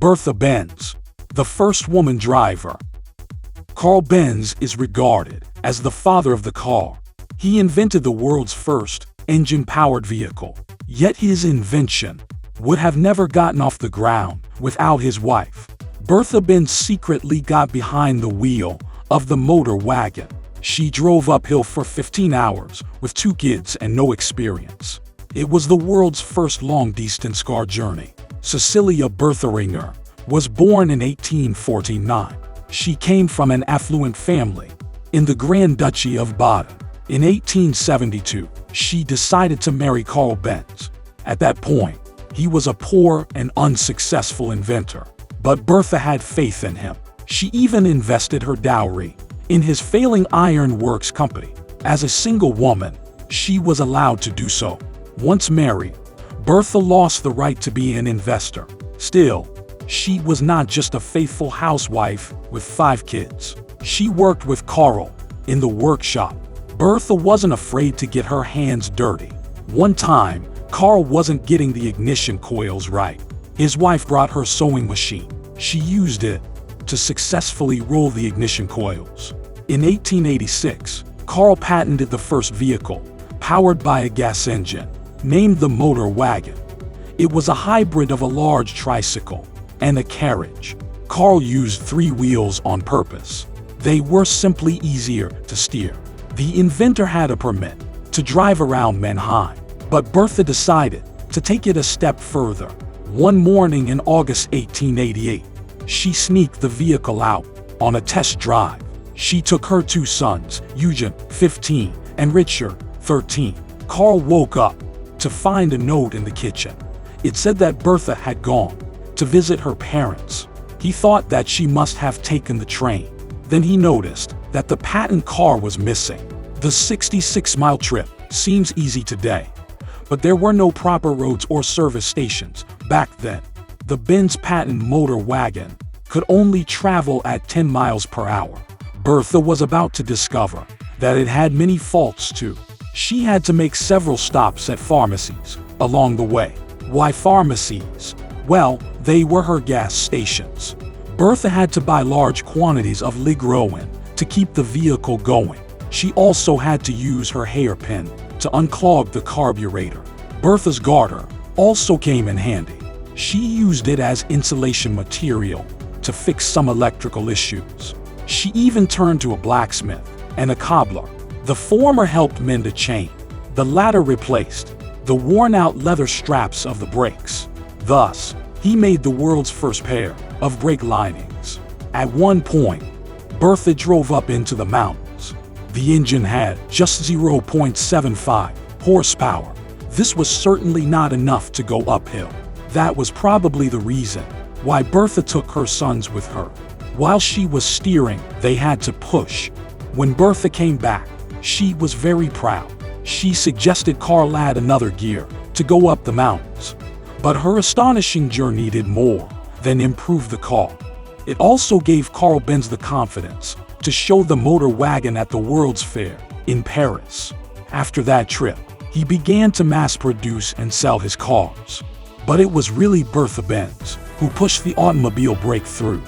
Bertha Benz, the first woman driver. Carl Benz is regarded as the father of the car. He invented the world's first engine-powered vehicle, yet his invention would have never gotten off the ground without his wife. Bertha Benz secretly got behind the wheel of the motor wagon. She drove uphill for 15 hours with 2 kids and no experience. It was the world's first long-distance car journey. Cecilia Bertharinger was born in 1849. She came from an affluent family in the Grand Duchy of Baden. In 1872, she decided to marry Carl Benz. At that point, he was a poor and unsuccessful inventor, but Bertha had faith in him. She even invested her dowry in his failing iron works company. As a single woman, she was allowed to do so. Once married, Bertha lost the right to be an investor. Still, she was not just a faithful housewife with 5 kids. She worked with Carl in the workshop. Bertha wasn't afraid to get her hands dirty. One time, Carl wasn't getting the ignition coils right. His wife brought her sewing machine. She used it to successfully roll the ignition coils. In 1886, Carl patented the first vehicle, powered by a gas engine, named the motor wagon. It was a hybrid of a large tricycle and a carriage. Carl used 3 wheels on purpose. They were simply easier to steer. The inventor had a permit to drive around Mannheim, but Bertha decided to take it a step further. One morning in August 1888, she sneaked the vehicle out on a test drive. She took her 2 sons, Eugen, 15, and Richard, 13. Carl woke up to find a note in the kitchen. It said that Bertha had gone to visit her parents. He thought that she must have taken the train. Then he noticed that the patent car was missing. The 66-mile trip seems easy today, but there were no proper roads or service stations back then. The Benz patent motor wagon could only travel at 10 miles per hour. Bertha was about to discover that it had many faults too. She had to make several stops at pharmacies along the way. Why pharmacies? Well, they were her gas stations. Bertha had to buy large quantities of ligroin to keep the vehicle going. She also had to use her hairpin to unclog the carburetor. Bertha's garter also came in handy. She used it as insulation material to fix some electrical issues. She even turned to a blacksmith and a cobbler. The former helped mend a chain. The latter replaced the worn-out leather straps of the brakes. Thus, he made the world's first pair of brake linings. At one point, Bertha drove up into the mountains. The engine had just 0.75 horsepower. This was certainly not enough to go uphill. That was probably the reason why Bertha took her sons with her. While she was steering, they had to push. When Bertha came back, she was very proud. She suggested Carl add another gear to go up the mountains. But her astonishing journey did more than improve the car. It also gave Carl Benz the confidence to show the motor wagon at the World's Fair in Paris. After that trip, he began to mass produce and sell his cars. But it was really Bertha Benz who pushed the automobile breakthrough.